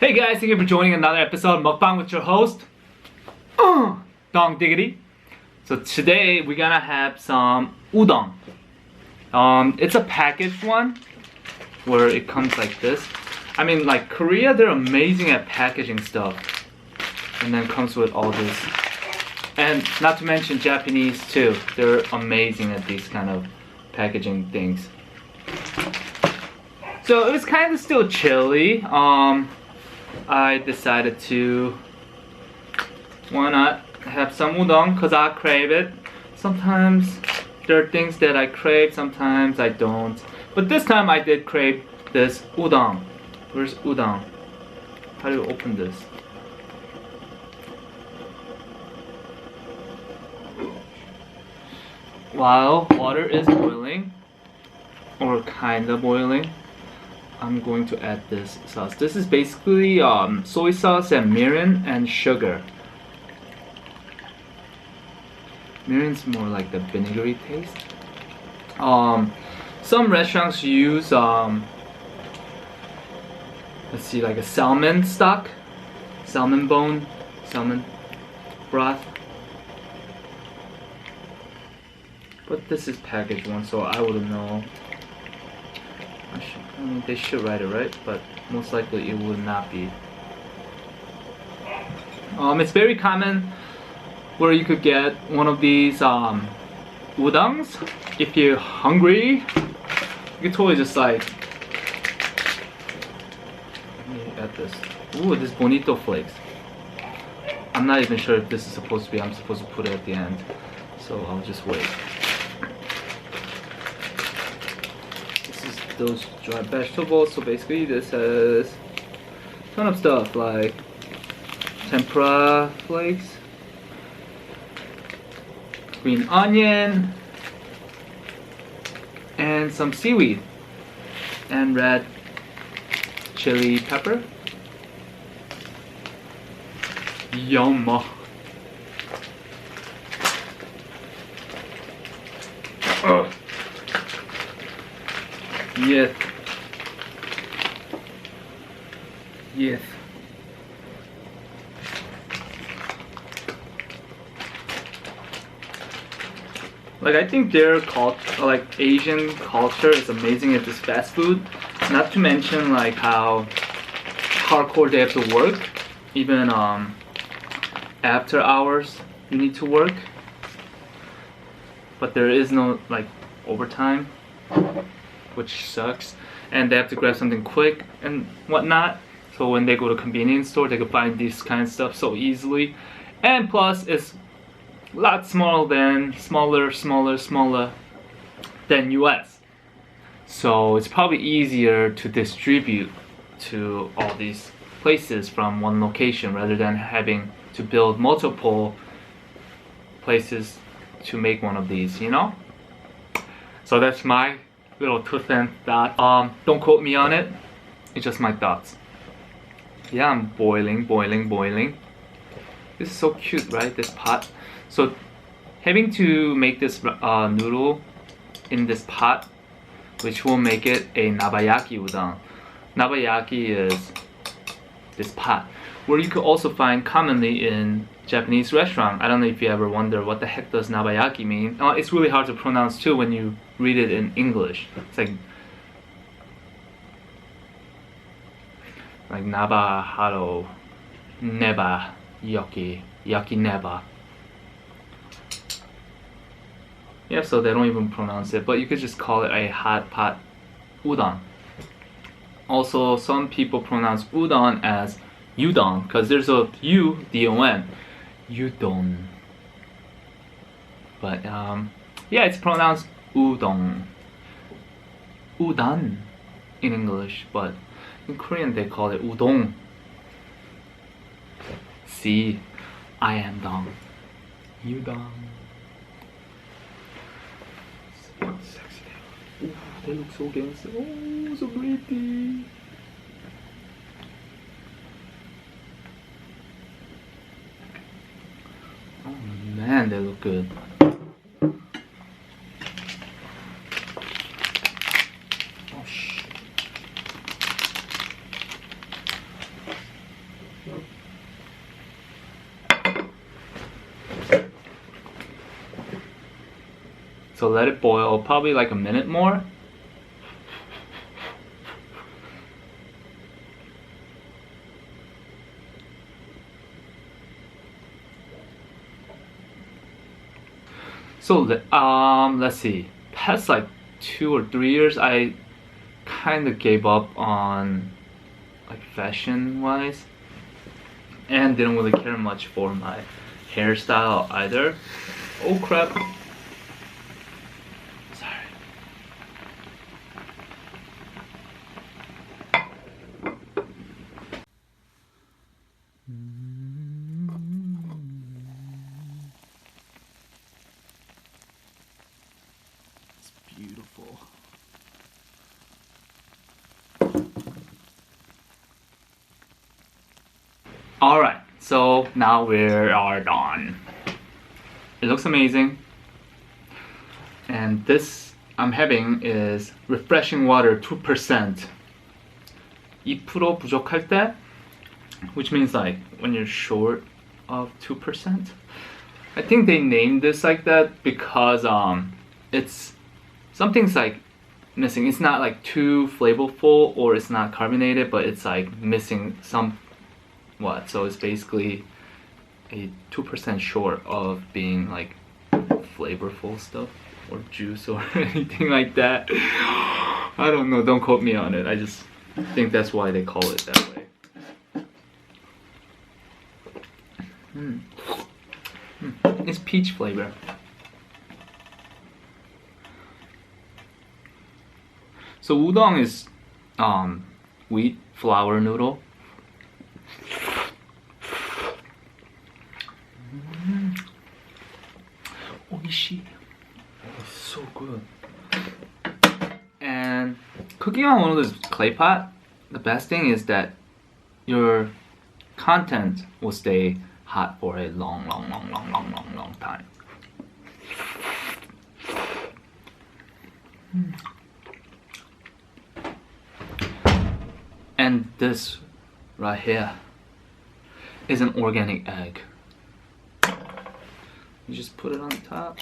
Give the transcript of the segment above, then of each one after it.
Hey guys, thank you for joining another episode of Mukbang with your host, Dongdigity. So today we're gonna have some udon. It's a packaged one where it comes like this. I mean, like Korea, they're amazing at packaging stuff, and then comes with all this. And not to mention Japanese too. They're amazing at these kind of packaging things. So it was kind of still chilly. I decided to, why not have some udon, because I crave it. Sometimes there are things that I crave, sometimes I don't. But this time I did crave this udon. Where's udon? How do you open this? While water is boiling, or kind of boiling, I'm going to add this sauce. This is basically soy sauce and mirin and sugar. Mirin's more like the vinegary taste. Some restaurants use let's see, like a salmon stock, salmon bone, salmon broth. But this is packaged one, so I wouldn't know. I mean, they should write it right, but most likely it would not be. It's very common where you could get one of these udons if you're hungry. You can totally just like, let me add this. Ooh, this bonito flakes. I'm not even sure if this is supposed to be. I'm supposed to put it at the end, so I'll just wait. Those dry vegetables, so basically this has a ton of stuff like tempura flakes, green onion, and some seaweed, and red chili pepper. Yum! Yes. Yes. Like, I think their like Asian culture is amazing at this fast food. Not to mention like how hardcore they have to work. Even after hours you need to work. But there is no like overtime, which sucks, and they have to grab something quick and whatnot. So when they go to convenience store, they can find this kind of stuff so easily. And plus, it's a lot smaller than than US. So it's probably easier to distribute to all these places from one location rather than having to build multiple places to make one of these, you know? So that's my little 2 cent thought. Don't quote me on it. It's just my thoughts. Yeah, I'm boiling. This is so cute, right? This pot. So having to make this noodle in this pot, which will make it a Nabayaki udon. Nabayaki is this pot, where you could also find commonly in Japanese restaurant. I don't know if you ever wonder what the heck does Nabayaki mean. It's really hard to pronounce too when you read it in English. It's like Naba Haro Neba Yaki Neba. Yeah, so they don't even pronounce it, but you could just call it a hot pot udon. Also, some people pronounce udon as udon because there's a U, D-O-N, udon. But yeah, it's pronounced udon, udon in English, but in Korean they call it udon. See, I am dong, udon. Sexy. Ooh, they look so gangster. Oh, so pretty. Oh man, they look good. Oh shit. So let it boil probably like a minute more. So let's see. Past like 2 or 3 years, I kind of gave up on like fashion wise, and didn't really care much for my hairstyle either. Oh crap. Sorry. It's beautiful. Alright, so now we are done. It looks amazing. And this I'm having is refreshing water 2%. 2% 부족할 때, which means like when you're short of 2%. I think they named this like that because it's something's like missing. It's not like too flavorful or it's not carbonated, but it's like missing some what. So it's basically a 2% short of being like flavorful stuff or juice or anything like that. I don't know, don't quote me on it. I just think that's why they call it that way. It's peach flavor. So udon is wheat flour noodle. Oishi. It's so good. And cooking on one of those clay pot, the best thing is that your content will stay hot for a long time. And this right here is an organic egg. You just put it on top,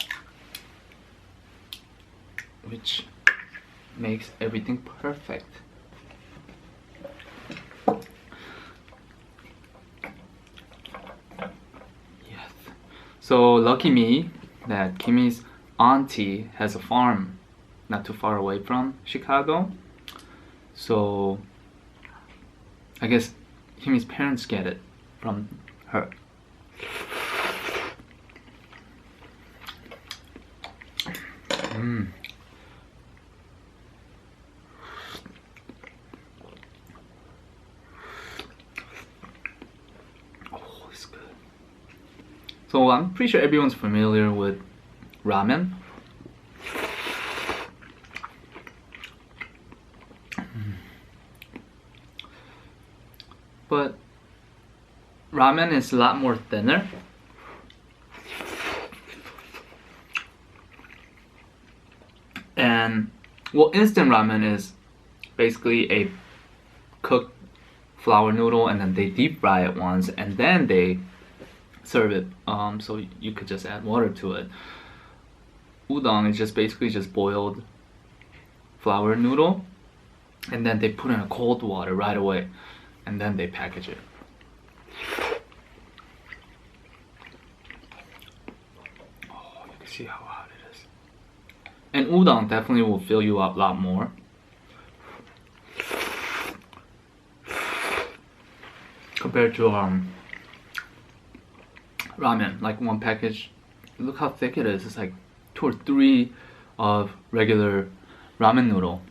which makes everything perfect. Yes. So lucky me that Kimmy's auntie has a farm not too far away from Chicago. So I guess Kimmy's parents get it from her. Oh, it's good. So I'm pretty sure everyone's familiar with ramen. But ramen is a lot more thinner. And well, instant ramen is basically a cooked flour noodle and then they deep fry it once and then they serve it. So you could just add water to it. Udon is just basically just boiled flour noodle and then they put in a cold water right away and then they package it. Oh, you can see how hot it is. And udon definitely will fill you up a lot more. Compared to ramen, like one package, look how thick it is. It's like 2 or 3 of regular ramen noodle.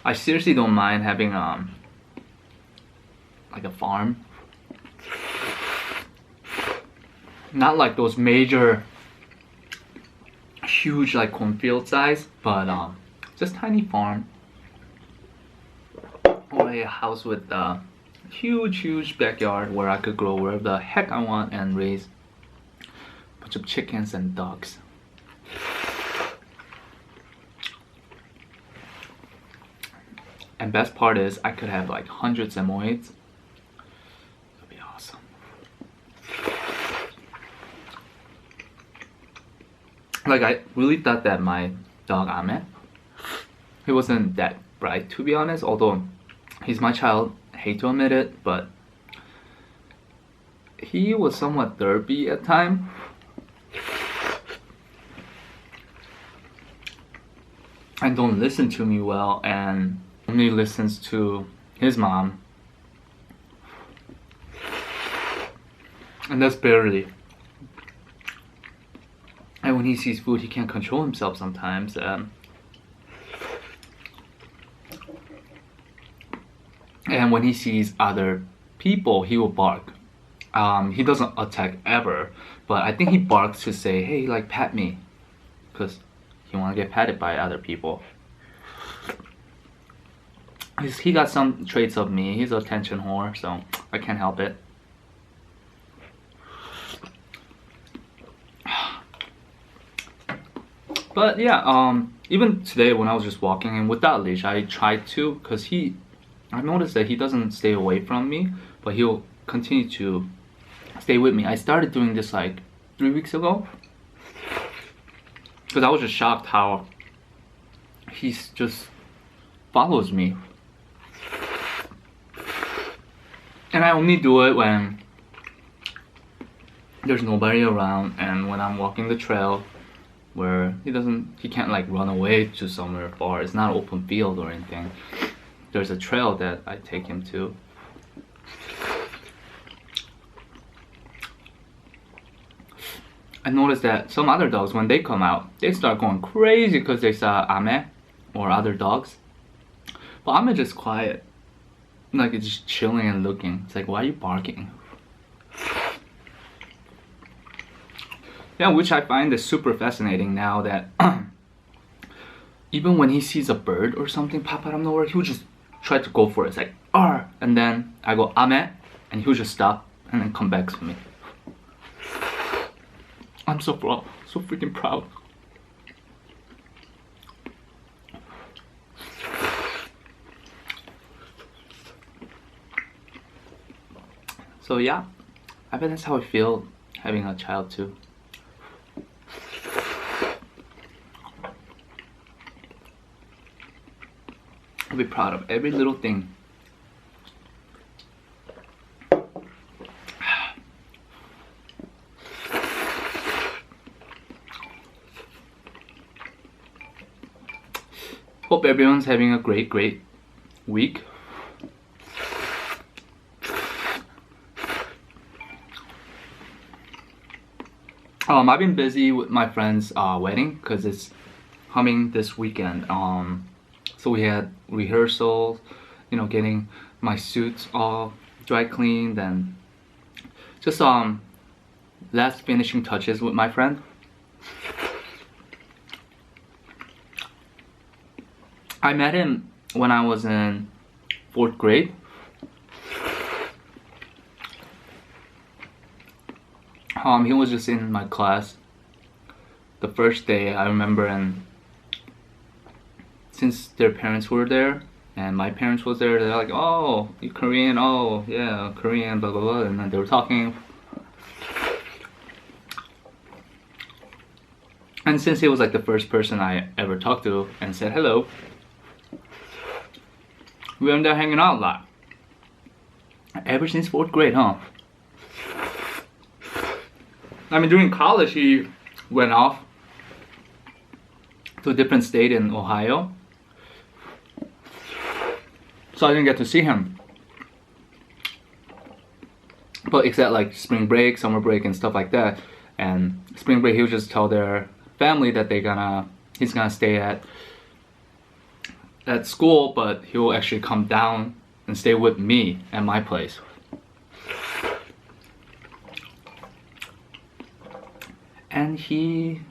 I seriously don't mind having like a farm. Not like those major huge like cornfield size, but just tiny farm or a house with a huge backyard where I could grow wherever the heck I want and raise a bunch of chickens and ducks. And best part is I could have like hundreds of moids. That'd be awesome. Like I really thought that my dog Ahmed, he wasn't that bright to be honest, although he's my child, I hate to admit it, but he was somewhat derpy at times. And don't listen to me well, and only listens to his mom, and that's barely. And when he sees food, he can't control himself sometimes. And when he sees other people, he will bark. He doesn't attack ever, but I think he barks to say, hey, like pat me, because he want to get patted by other people. He got some traits of me. He's an attention whore, so I can't help it. But yeah, even today when I was just walking and without leash, I tried to, because I noticed that he doesn't stay away from me, but he'll continue to stay with me. I started doing this like 3 weeks ago, because I was just shocked how he just follows me. And I only do it when there's nobody around and when I'm walking the trail where he can't like run away to somewhere far. It's not an open field or anything. There's a trail that I take him to. I noticed that some other dogs, when they come out, they start going crazy because they saw Ame or other dogs. But Ame just quiet. Like it's just chilling and looking. It's like, why are you barking? Yeah, which I find is super fascinating now that even when he sees a bird or something pop out of nowhere, he would just try to go for it. It's like, "Arr!" And then I go, "Ame," and he would just stop and then come back to me. I'm so proud, so freaking proud. So yeah, I bet that's how I feel having a child too. I'll be proud of every little thing. Hope everyone's having a great week. I've been busy with my friend's wedding because it's coming this weekend. So we had rehearsals, you know, getting my suits all dry cleaned and just last finishing touches with my friend. I met him when I was in 4th grade. He was just in my class the first day, I remember, and since their parents were there and my parents was there, they're like, "Oh, you Korean? Oh, yeah, Korean, blah blah blah," and then they were talking. And since he was like the first person I ever talked to and said hello, we ended up hanging out a lot. Ever since 4th grade, huh? I mean, during college, he went off to a different state in Ohio, so I didn't get to see him. But except like spring break, summer break, and stuff like that. And spring break, he would just tell their family that he's gonna stay at school, but he will actually come down and stay with me at my place. And he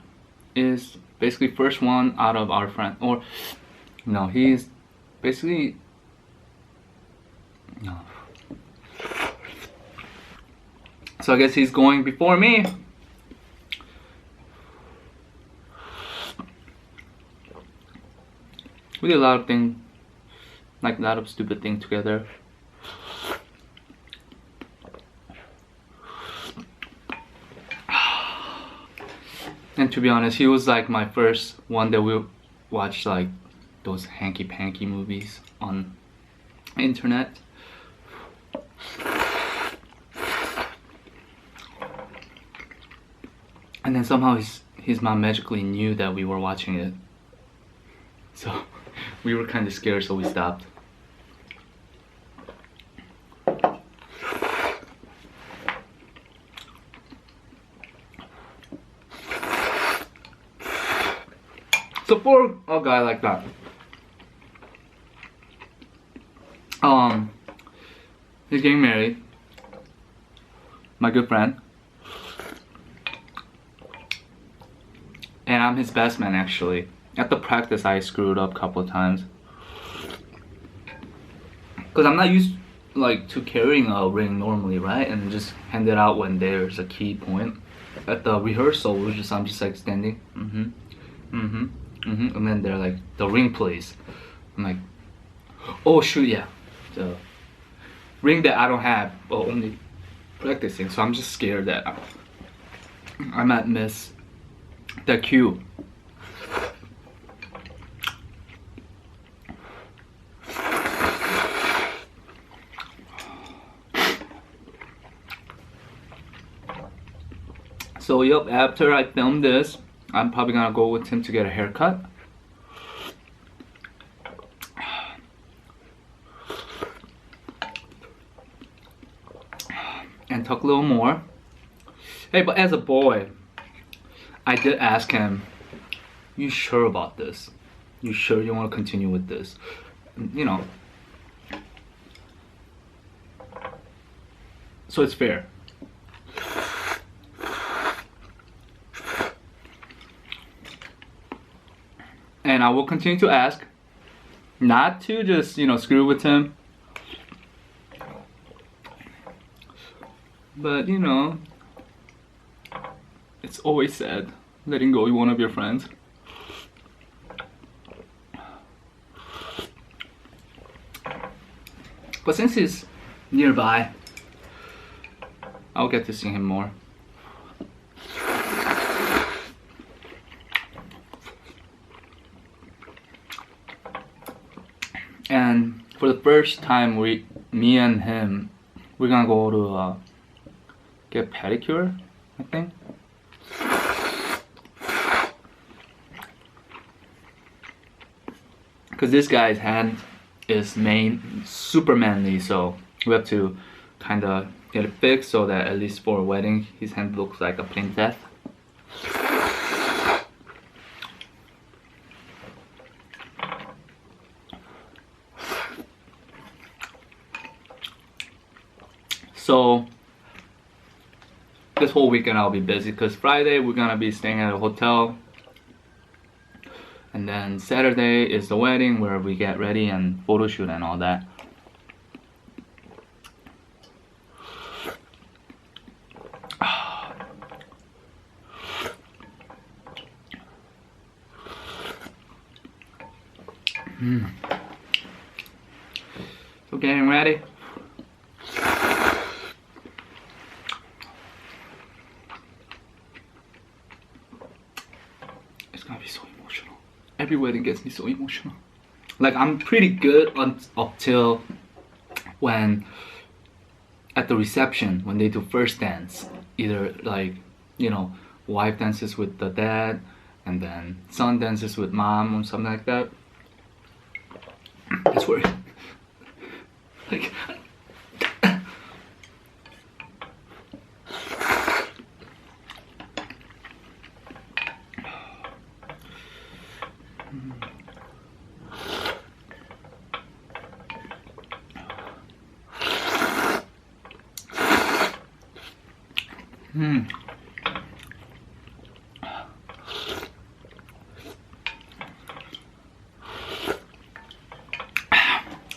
is basically first one out of our friend, or no, he's basically no. So I guess he's going before me. We did a lot of things, like a lot of stupid things together. And to be honest, he was like my first one that we watched, like those hanky-panky movies on internet. And then somehow his mom magically knew that we were watching it. So we were kind of scared, so we stopped. So for a guy like that, he's getting married, my good friend, and I'm his best man actually. At the practice I screwed up a couple of times because I'm not used like to carrying a ring normally, right? And just hand it out when there's a key point. At the rehearsal, I'm just like standing, and then they're like, the ring please. I'm like, oh shoot, yeah, the ring that I don't have, but only practicing. So I'm just scared that I might miss the cue. So yup, after I film this, I'm probably gonna go with him to get a haircut. And talk a little more. Hey, but as a boy, I did ask him, you sure about this? You sure you want to continue with this? You know. So it's fair. And I will continue to ask, not to just, you know, screw with him. But, you know, it's always sad letting go of one of your friends. But since he's nearby, I'll get to see him more. And for the first time, me and him, we're gonna go to get pedicure, I think. Because this guy's hand is super manly, so we have to kind of get it fixed so that at least for a wedding, his hand looks like a princess. So this whole weekend I'll be busy because Friday we're gonna be staying at a hotel, and then Saturday is the wedding where we get ready and photo shoot and all that. So getting ready. It's gonna be so emotional. Every wedding gets me so emotional. Like, I'm pretty good up till when at the reception, when they do first dance, either like, you know, wife dances with the dad and then son dances with mom or something like that. That's where like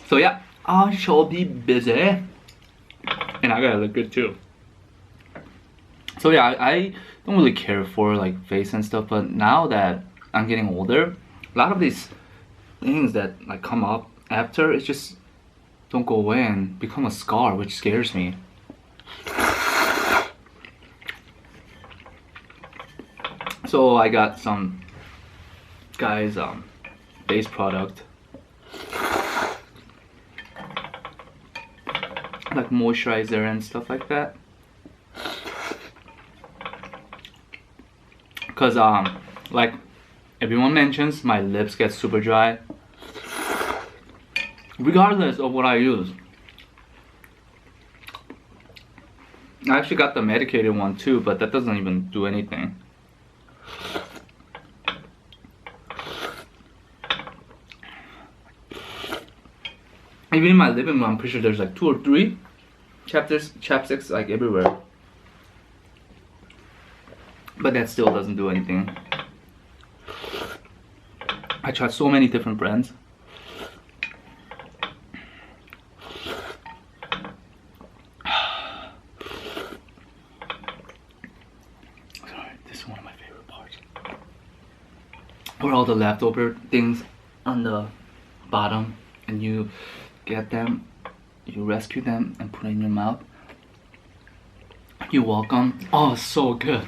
So yeah, I shall be busy, and I gotta look good too. So yeah, I don't really care for like face and stuff, but now that I'm getting older, a lot of these things that like come up after, it just don't go away and become a scar, which scares me. So I got some guys base product like moisturizer and stuff like that, because like everyone mentions my lips get super dry regardless of what I use. I actually got the medicated one too, but that doesn't even do anything. Even in my living room, I'm pretty sure there's like 2 or 3 chapsticks like everywhere. But that still doesn't do anything. I tried so many different brands. Sorry, this is one of my favorite parts. Where all the leftover things on the bottom, and you get them, you rescue them and put it in your mouth. You walk on. Oh, so good.